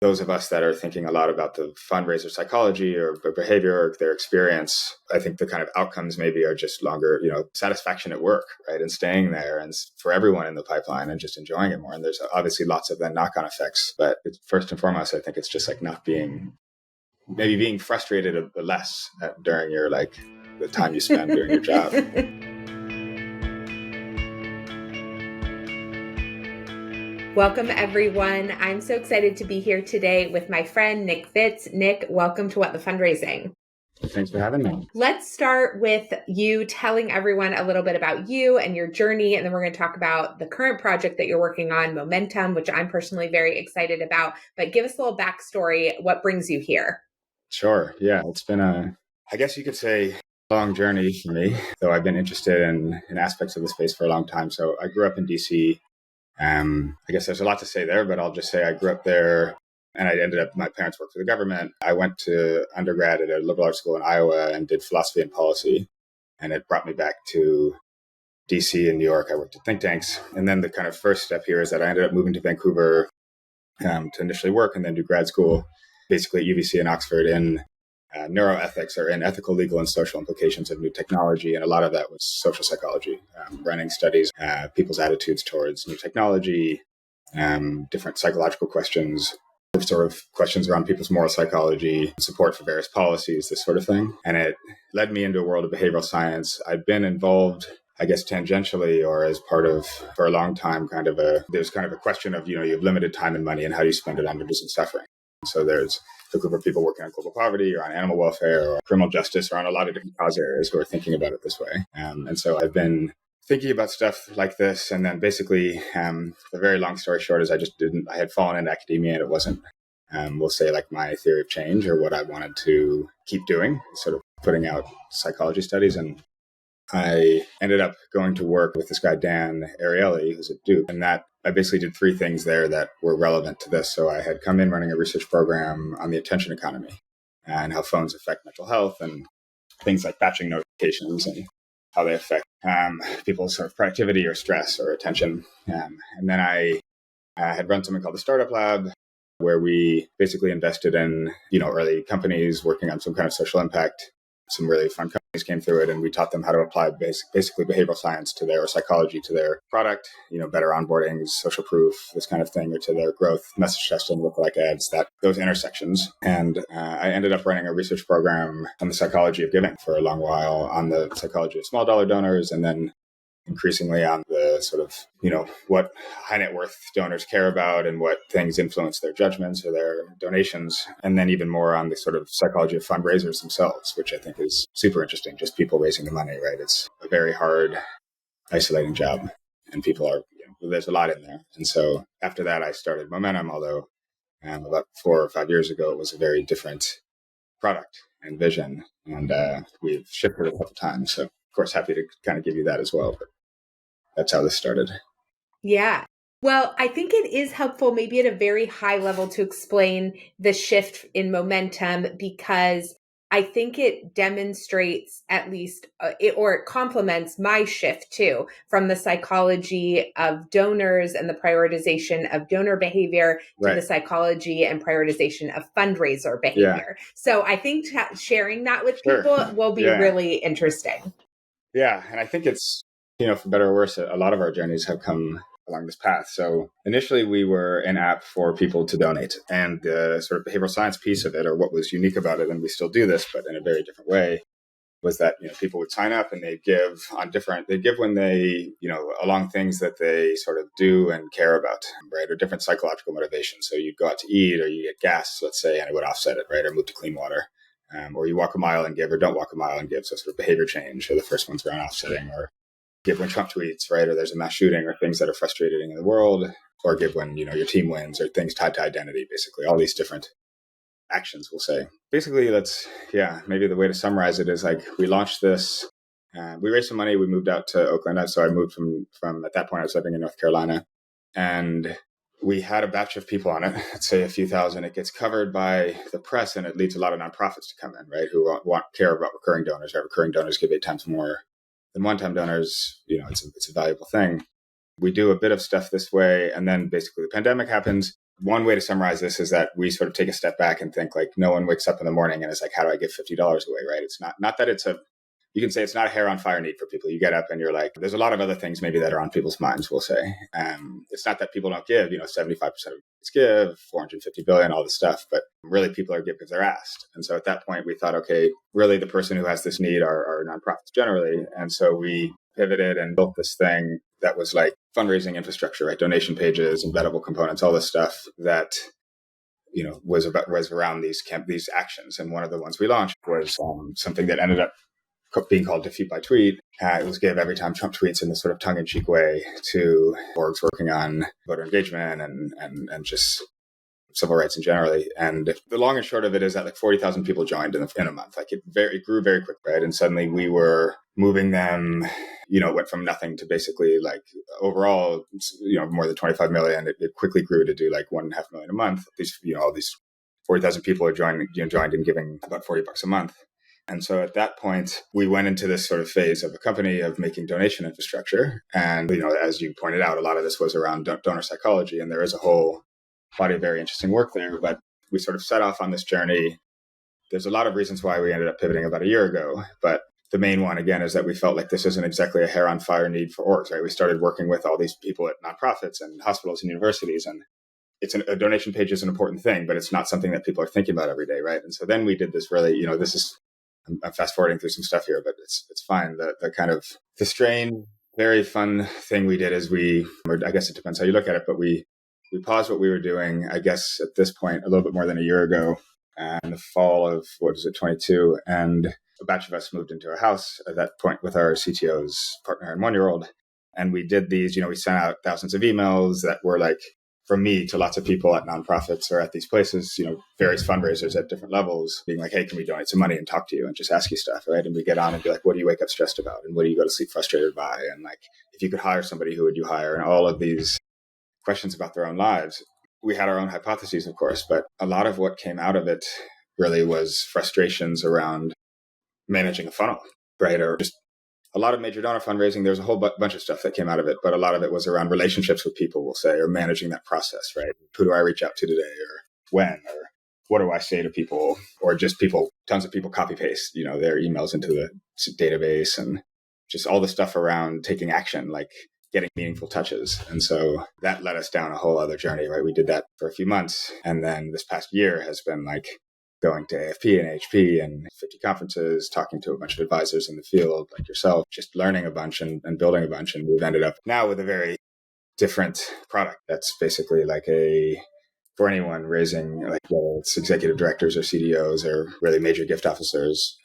those of us that are thinking a lot about the fundraiser psychology or behavior or their experience, I think the kind of outcomes maybe are just longer, satisfaction at work, right? And staying there and for everyone in the pipeline and just enjoying it more. And there's obviously lots of then knock-on effects. But first and foremost, I think it's just like not being frustrated a bit less during your the time you spend doing your job. Welcome, everyone. I'm so excited to be here today with my friend, Nick Fitz. Nick, welcome to What the Fundraising. Thanks for having me. Let's start with you telling everyone a little bit about you and your journey, and then we're going to talk about the current project that you're working on, Momentum, which I'm personally very excited about. But give us a little backstory. What brings you here? Sure. Yeah, it's been I guess you could say, long journey for me, though I've been interested in aspects of the space for a long time. So I grew up in DC. I guess there's a lot to say there, but I'll just say I grew up there and my parents worked for the government. I went to undergrad at a liberal arts school in Iowa and did philosophy and policy. And it brought me back to DC and New York. I worked at think tanks. And then the kind of first step here is that I ended up moving to Vancouver to initially work and then do grad school, basically at UBC in Oxford in neuroethics or in ethical, legal, and social implications of new technology. And a lot of that was social psychology, running studies, people's attitudes towards new technology, different psychological questions, sort of questions around people's moral psychology, support for various policies, this sort of thing. And it led me into a world of behavioral science. I'd been involved, I guess, tangentially or as part of, for a long time, there's kind of a question of, you have limited time and money and how do you spend it on reducing suffering? So there's a group of people working on global poverty or on animal welfare or criminal justice or on a lot of different cause areas who are thinking about it this way. And so I've been thinking about stuff like this. And then basically, the very long story short is I had fallen into academia and it wasn't, we'll say, like my theory of change or what I wanted to keep doing, sort of putting out psychology studies. And I ended up going to work with this guy, Dan Ariely, who's at Duke. And that I basically did three things there that were relevant to this. So I had come in running a research program on the attention economy and how phones affect mental health and things like batching notifications and how they affect people's sort of productivity or stress or attention. And then I had run something called the Startup Lab, where we basically invested in, early companies working on some kind of social impact. Some really fun companies came through it, and we taught them how to apply basically behavioral science to their psychology, to their product, better onboardings, social proof, this kind of thing, or to their growth, message testing, lookalike ads, those intersections. And I ended up running a research program on the psychology of giving for a long while, on the psychology of small dollar donors, and then increasingly on the sort of, what high net worth donors care about and what things influence their judgments or their donations. And then even more on the sort of psychology of fundraisers themselves, which I think is super interesting. Just people raising the money, right? It's a very hard, isolating job. And people are, there's a lot in there. And so after that, I started Momentum, although about 4 or 5 years ago, it was a very different product and vision. And we've shifted a couple times. So, of course, happy to kind of give you that as well. But that's how this started. Yeah. Well, I think it is helpful maybe at a very high level to explain the shift in momentum, because I think it demonstrates at least, it complements my shift too, from the psychology of donors and the prioritization of donor behavior to the psychology and prioritization of fundraiser behavior. Yeah. So I think sharing that with people will be really interesting. Yeah. And I think it's, for better or worse, a lot of our journeys have come along this path. So initially we were an app for people to donate, and the sort of behavioral science piece of it, or what was unique about it, and we still do this, but in a very different way, was that, people would sign up and they'd give when they, along things that they sort of do and care about, right? Or different psychological motivations. So you'd go out to eat or you get gas, let's say, and it would offset it, right? Or move to clean water. Or you walk a mile and give, or don't walk a mile and give. So sort of behavior change. So the first one's around offsetting, or give when Trump tweets, right? Or there's a mass shooting, or things that are frustrating in the world, or give when, your team wins, or things tied to identity, basically. All these different actions, we'll say. Basically, maybe the way to summarize it is like we launched this, we raised some money, we moved out to Oakland. So I moved from at that point, I was living in North Carolina, and we had a batch of people on it, let's say a few thousand. It gets covered by the press, and it leads a lot of nonprofits to come in, right? Who care about recurring donors, right? Recurring donors give 8 times more than one-time donors. It's a valuable thing. We do a bit of stuff this way, and then basically the pandemic happens. one way to summarize this is that we sort of take a step back and think like no one wakes up in the morning and is like, how do I give $50 away, right? It's not that it's you can say it's not a hair on fire need for people. You get up and you're like, there's a lot of other things maybe that are on people's minds, we'll say. It's not that people don't give, 75% of us give, 450 billion, all this stuff, but really people are giving because they're asked. And so at that point we thought, okay, really the person who has this need are nonprofits generally. And so we pivoted and built this thing that was like fundraising infrastructure, right? Donation pages, embeddable components, all this stuff that was around these actions. And one of the ones we launched was something that ended up being called Defeat by Tweet. It was give every time Trump tweets in this sort of tongue-in-cheek way to orgs working on voter engagement and just civil rights in generally. And the long and short of it is that like 40,000 people joined in a month. Like it grew very quick, right? And suddenly we were moving them, it went from nothing to basically like overall, more than 25 million. It quickly grew to do like 1.5 million a month. All these 40,000 people are joined and giving about $40 a month. And so at that point, we went into this sort of phase of a company of making donation infrastructure. And, as you pointed out, a lot of this was around donor psychology. And there is a whole body of very interesting work there. But we sort of set off on this journey. There's a lot of reasons why we ended up pivoting about a year ago. But the main one, again, is that we felt like this isn't exactly a hair on fire need for orgs, right? We started working with all these people at nonprofits and hospitals and universities. And a donation page is an important thing, but it's not something that people are thinking about every day, right? And so then we did this really, I'm fast forwarding through some stuff here, but it's fine. The strange, very fun thing we did is I guess it depends how you look at it, but we paused what we were doing, I guess at this point, a little bit more than a year ago, in the fall of, 22, and a batch of us moved into a house at that point with our CTO's partner and 1-year-old. And we did these, we sent out thousands of emails that were like, from me to lots of people at nonprofits or at these places, various fundraisers at different levels being like, hey, can we donate some money and talk to you and just ask you stuff, right? And we get on and be like, what do you wake up stressed about? And what do you go to sleep frustrated by? And like, if you could hire somebody, who would you hire? And all of these questions about their own lives. We had our own hypotheses, of course, but a lot of what came out of it really was frustrations around managing a funnel, right? Or just a lot of major donor fundraising, there's a whole bunch of stuff that came out of it, but a lot of it was around relationships with people, we'll say, or managing that process, right? Who do I reach out to today, or when, or what do I say to people, or just tons of people copy paste, their emails into the database, and just all the stuff around taking action, like getting meaningful touches. And so that led us down a whole other journey, right? We did that for a few months. And then this past year has been like going to AFP and HP and 50 conferences, talking to a bunch of advisors in the field like yourself, just learning a bunch and building a bunch. And we've ended up now with a very different product that's basically like for anyone raising, like whether it's executive directors or CDOs or really major gift officers.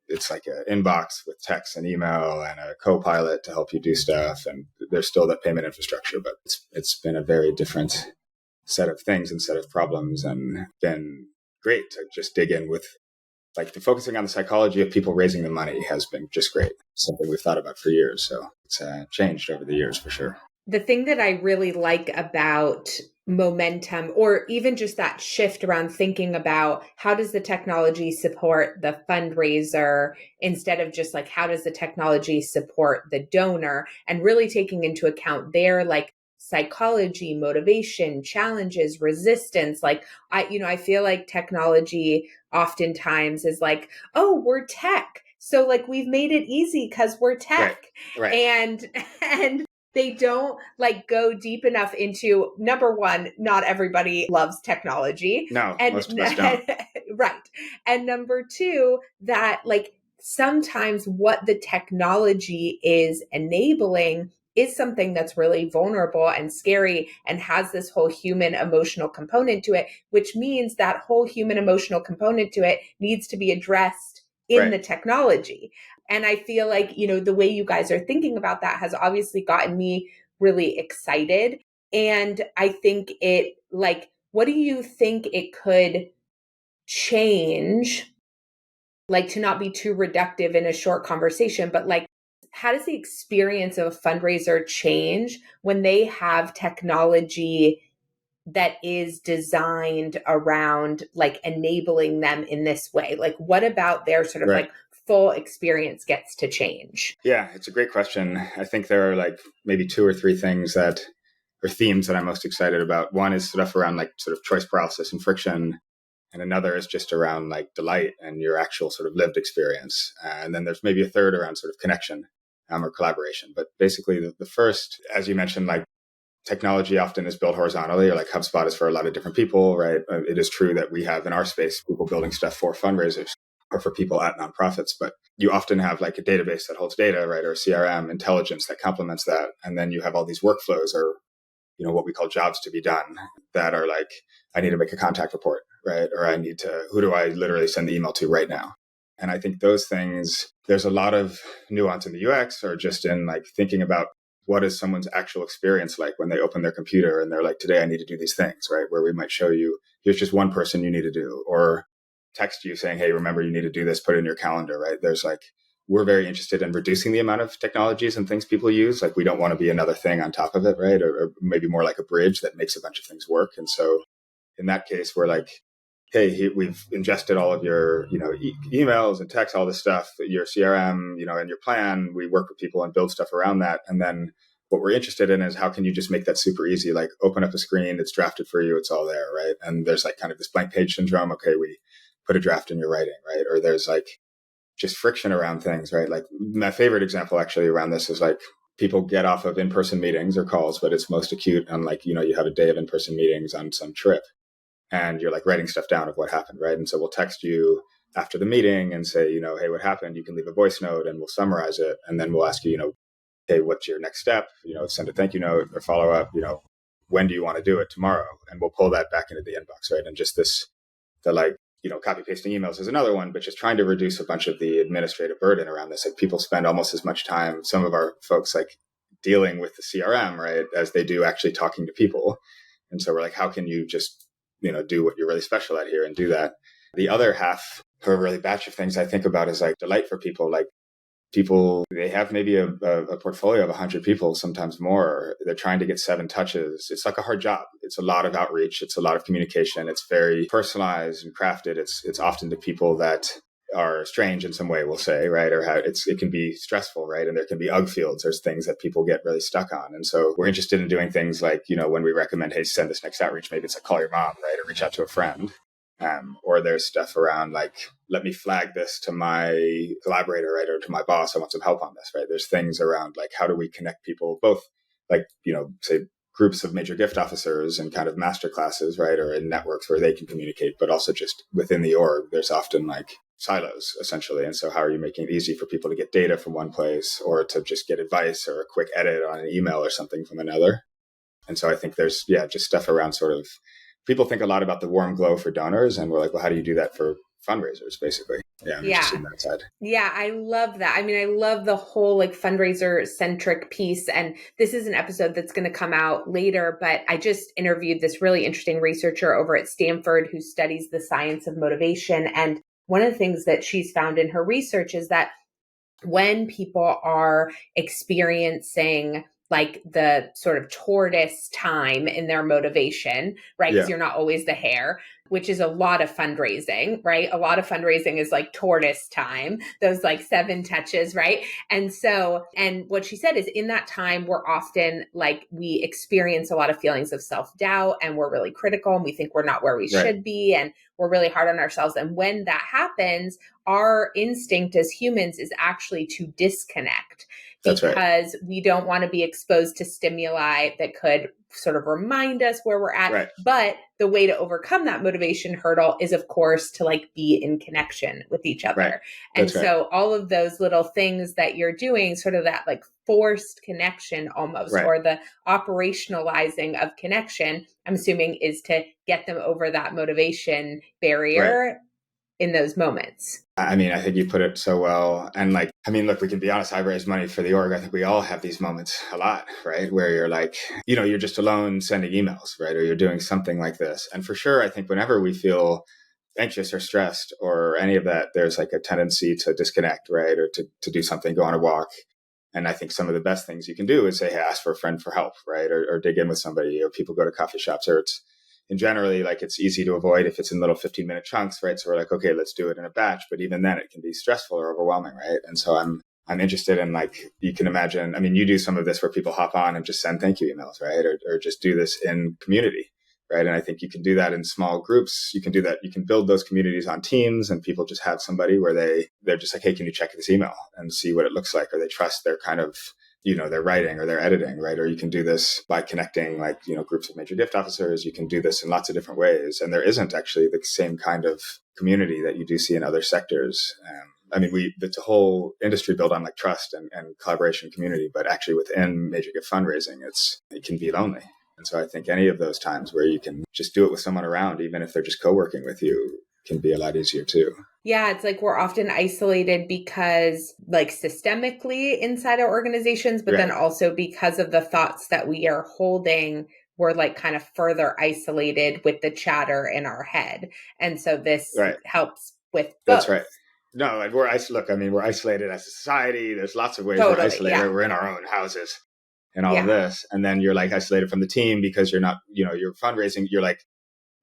It's like an inbox with text and email and a co-pilot to help you do stuff. And there's still that payment infrastructure, but it's been a very different set of things and set of problems, and been great to just dig in with like the focusing on the psychology of people raising the money has been just great. Something we've thought about for years. So it's changed over the years for sure. The thing that I really like about momentum, or even just that shift around thinking about how does the technology support the fundraiser instead of just like, how does the technology support the donor, and really taking into account their like psychology, motivation, challenges, resistance. Like I feel like technology oftentimes is like, oh, we're tech. So like we've made it easy because we're tech. Right. And they don't like go deep enough into, number one, not everybody loves technology. No, most of us don't. Right. And number two, that like sometimes what the technology is enabling is something that's really vulnerable and scary and has this whole human emotional component to it, which means that whole human emotional component to it needs to be addressed in the technology. And I feel like, the way you guys are thinking about that has obviously gotten me really excited. And I think what do you think it could change, like to not be too reductive in a short conversation, but like, how does the experience of a fundraiser change when they have technology that is designed around like enabling them in this way? Like, what about their sort of like full experience gets to change? Yeah, it's a great question. I think there are like maybe 2 or 3 things that or themes that I'm most excited about. One is stuff around like sort of choice paralysis and friction. And another is just around like delight and your actual sort of lived experience. And then there's maybe a third around sort of connection or collaboration. But basically the first, as you mentioned, like technology often is built horizontally, or like HubSpot is for a lot of different people, right? It is true that we have in our space people building stuff for fundraisers or for people at nonprofits, but you often have like a database that holds data, right? Or a CRM intelligence that complements that. And then you have all these workflows or, you know, what we call jobs to be done that are like, I need to make a contact report, right? Or I need to, who do I literally send the email to right now? And I think those things, there's a lot of nuance in the UX or just in like thinking about what is someone's actual experience like when they open their computer and they're like, today I need to do these things, right? Where we might show you, here's just one person you need to do, or text you saying, hey, remember you need to do this, put it in your calendar, right? There's like, we're very interested in reducing the amount of technologies and things people use. Like we don't want to be another thing on top of it, right? Or maybe more like a bridge that makes a bunch of things work. And so in that case, we're like, hey, we've ingested all of your, you know, emails and texts, all this stuff, your CRM, you know, and your plan. We work with people and build stuff around that. And then what we're interested in is how can you just make that super easy? Like open up a screen, it's drafted for you, it's all there, right? And there's like kind of this blank page syndrome. Okay, we put a draft in your writing, right? Or there's like just friction around things, right? Like my favorite example actually around this is like people get off of in-person meetings or calls, but it's most acute on like, you know, you have a day of in-person meetings on some trip and you're like writing stuff down of what happened, right? And so we'll text you after the meeting and say, you know, hey, what happened? You can leave a voice note and we'll summarize it. And then we'll ask you, you know, hey, what's your next step? You know, send a thank you note or follow up, you know, when do you want to do it tomorrow? And we'll pull that back into the inbox, right? And just this, the like, you know, copy pasting emails is another one, but just trying to reduce a bunch of the administrative burden around this. Like people spend almost as much time, some of our folks like dealing with the CRM, right, as they do actually talking to people. And so we're like, how can you just, you know, do what you're really special at here and do that? The other half or really batch of things I think about is like delight for people. Like people, they have maybe a portfolio of 100 people, sometimes more. They're trying to get 7 touches. It's like a hard job. It's a lot of outreach. It's a lot of communication. It's very personalized and crafted. It's often to people that are strange in some way, we'll say, right? Or how it can be stressful, right? And there can be UG fields. There's things that people get really stuck on. And so we're interested in doing things like, you know, when we recommend, hey, send this next outreach, maybe it's like call your mom, right? Or reach out to a friend. Or there's stuff around like, let me flag this to my collaborator, right? Or to my boss. I want some help on this, right? There's things around like, how do we connect people, both like, you know, say groups of major gift officers and kind of master classes, right? Or in networks where they can communicate, but also just within the org, there's often like silos essentially. And so how are you making it easy for people to get data from one place or to just get advice or a quick edit on an email or something from another? And so I think there's, just stuff around sort of, people think a lot about the warm glow for donors. And we're like, well, how do you do that for fundraisers, basically? Yeah, I'm interested in that side. Yeah, I love that. I mean, I love the whole like fundraiser centric piece. And this is an episode that's going to come out later, but I just interviewed this really interesting researcher over at Stanford who studies the science of motivation. And one of the things that she's found in her research is that when people are experiencing like the sort of tortoise time in their motivation, right? Because you're not always the hare, which is a lot of fundraising, right? A lot of fundraising is like tortoise time, those like 7 touches, right? And so, and what she said is in that time, we're often like, we experience a lot of feelings of self-doubt and we're really critical and we think we're not where we should be and we're really hard on ourselves. And when that happens, our instinct as humans is actually to disconnect because we don't want to be exposed to stimuli that could sort of remind us where we're at. Right. But the way to overcome that motivation hurdle is, of course, to like be in connection with each other. Right. And so all of those little things that you're doing, sort of that like forced connection almost, or the operationalizing of connection, I'm assuming is to get them over that motivation barrier in those moments. I mean, I think you put it so well. And like, I mean, look, we can be honest, I raise money for the org. I think we all have these moments a lot, right? Where you're like, you know, you're just alone sending emails, right? Or you're doing something like this. And for sure, I think whenever we feel anxious or stressed or any of that, there's like a tendency to disconnect, right? Or to do something, go on a walk. And I think some of the best things you can do is say, hey, ask for a friend for help, right? Or dig in with somebody, or people go to coffee shops, or it's, and generally, like it's easy to avoid if it's in little 15-minute chunks, right? So we're like, okay, let's do it in a batch. But even then, it can be stressful or overwhelming, right? And so I'm I'm interested in, like, you can imagine, I mean, you do some of this where people hop on and just send thank you emails, right? Or just do this in community, right? And I think you can do that in small groups. You can do that. You can build those communities on teams, and people just have somebody where they're just like, hey, can you check this email and see what it looks like? Or they trust their kind of, their writing or their editing, right? Or you can do this by connecting, like, groups of major gift officers. You can do this in lots of different ways. And there isn't actually the same kind of community that you do see in other sectors. I mean, it's a whole industry built on like trust and collaboration community, but actually within major gift fundraising, it can be lonely. And so I think any of those times where you can just do it with someone around, even if they're just co-working with you, can be a lot easier too. Yeah, it's like we're often isolated because, like, systemically inside our organizations, but then also because of the thoughts that we are holding, we're like kind of further isolated with the chatter in our head. And so this helps with both. That's right. No, and we're isolated as a society. There's lots of ways we're isolated. Yeah. We're in our own houses and all of this. And then you're like isolated from the team because you're not, you're fundraising. You're like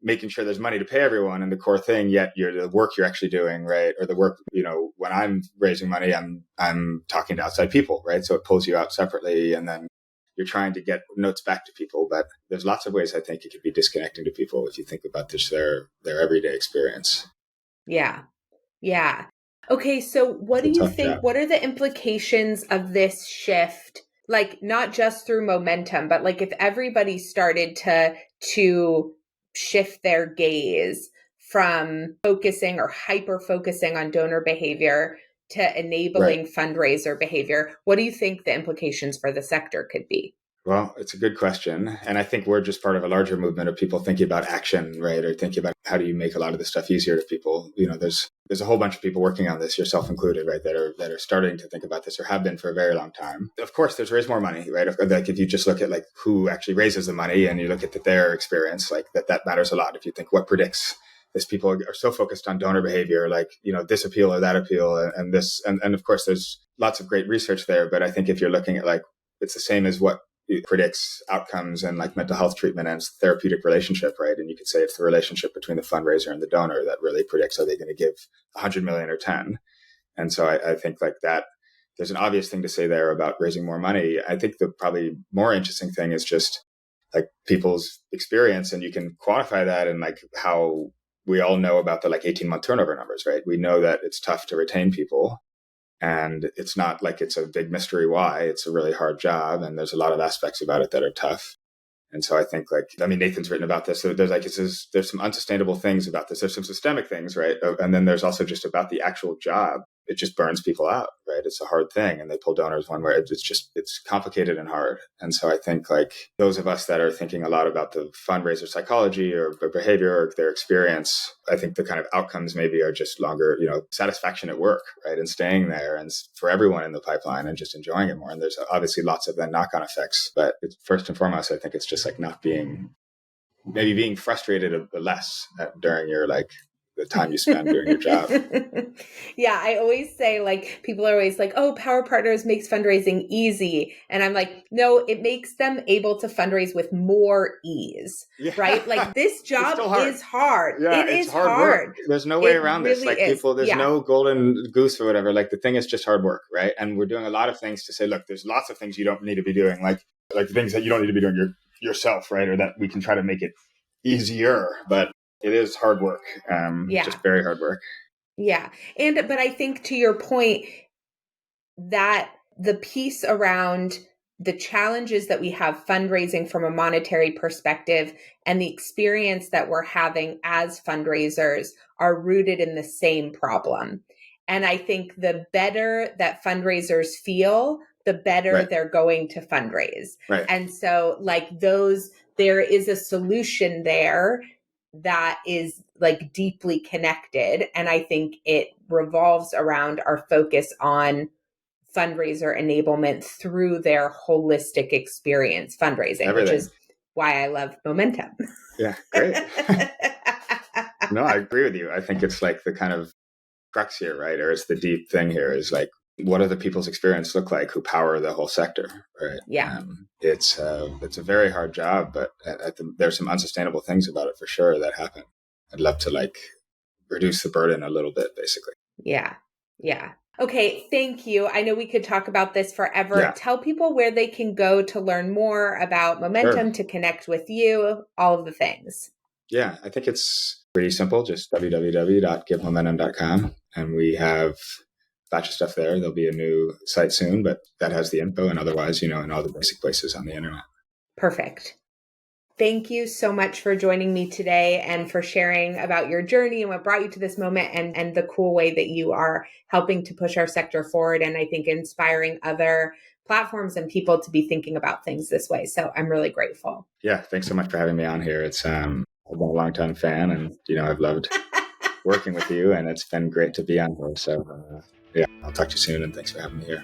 making sure there's money to pay everyone and the core thing, yet the work you're actually doing, right? Or the work, when I'm raising money, I'm talking to outside people, right? So it pulls you out separately, and then you're trying to get notes back to people. But there's lots of ways I think it could be disconnecting to people if you think about this, their everyday experience. Yeah. Yeah. Okay. So what do you think, what are the implications of this shift? Like, not just through momentum, but like if everybody started to shift their gaze from focusing or hyper focusing on donor behavior to enabling fundraiser behavior, what do you think the implications for the sector could be? Well, it's a good question. And I think we're just part of a larger movement of people thinking about action, right? Or thinking about how do you make a lot of this stuff easier to people. There's a whole bunch of people working on this, yourself included, right? That are starting to think about this or have been for a very long time. Of course, there's raise more money, right? Like if you just look at like who actually raises the money and you look at their experience, like that matters a lot. If you think what predicts this, people are so focused on donor behavior, like, this appeal or that appeal and this. And of course, there's lots of great research there. But I think if you're looking at like, it's the same as what it predicts outcomes and like mental health treatment and therapeutic relationship, right? And you could say it's the relationship between the fundraiser and the donor that really predicts, are they going to give 100 million or 10? And so I think like that, there's an obvious thing to say there about raising more money. I think the probably more interesting thing is just like people's experience, and you can quantify that and like how we all know about the like 18-month turnover numbers, right? We know that it's tough to retain people. And it's not like it's a big mystery why. It's a really hard job, and there's a lot of aspects about it that are tough. And so I think Nathan's written about this. So there's some unsustainable things about this. There's some systemic things, right? And then there's also just about the actual job. It just burns people out, right? It's a hard thing. And they pull donors one way. It's complicated and hard. And so I think like those of us that are thinking a lot about the fundraiser psychology or behavior or their experience, I think the kind of outcomes maybe are just longer, satisfaction at work, right? And staying there and for everyone in the pipeline and just enjoying it more. And there's obviously lots of then knock-on effects. But first and foremost, I think it's just like not being frustrated less during your the time you spend doing your job. Yeah, I always say like people are always like, oh, Power Partners makes fundraising easy. And I'm like, no, it makes them able to fundraise with more ease, right? Like this job is hard. Yeah, it's hard work. There's no way around this. Like people, there's no golden goose or whatever. Like the thing is just hard work, right? And we're doing a lot of things to say, look, there's lots of things you don't need to be doing, like things that you don't need to be doing yourself, right? Or that we can try to make it easier, but it is hard work. Just very hard work. Yeah. But I think to your point that the piece around the challenges that we have fundraising from a monetary perspective and the experience that we're having as fundraisers are rooted in the same problem. And I think the better that fundraisers feel, the better they're going to fundraise. Right. And so there is a solution there that is like deeply connected. And I think it revolves around our focus on fundraiser enablement through their holistic experience fundraising, which is why I love momentum. Yeah, great. No, I agree with you. I think it's like the kind of crux here, right? Or it's the deep thing here is like, what do the people's experience look like who power the whole sector, right? Yeah. It's a very hard job, but there's some unsustainable things about it for sure that happen. I'd love to reduce the burden a little bit, basically. Yeah. Yeah. Okay, thank you. I know we could talk about this forever. Yeah, Tell people where they can go to learn more about sure. Momentum, to connect with you, all of the things. Yeah, I think it's pretty simple, just www.givemomentum.com. And we have a batch of stuff there. There'll be a new site soon, but that has the info. And otherwise, in all the basic places on the internet. Perfect. Thank you so much for joining me today and for sharing about your journey and what brought you to this moment, and the cool way that you are helping to push our sector forward. And I think inspiring other platforms and people to be thinking about things this way. So I'm really grateful. Yeah, thanks so much for having me on here. I've been a long-time fan, and I've loved working with you, and it's been great to be on board. So yeah, I'll talk to you soon, and thanks for having me here.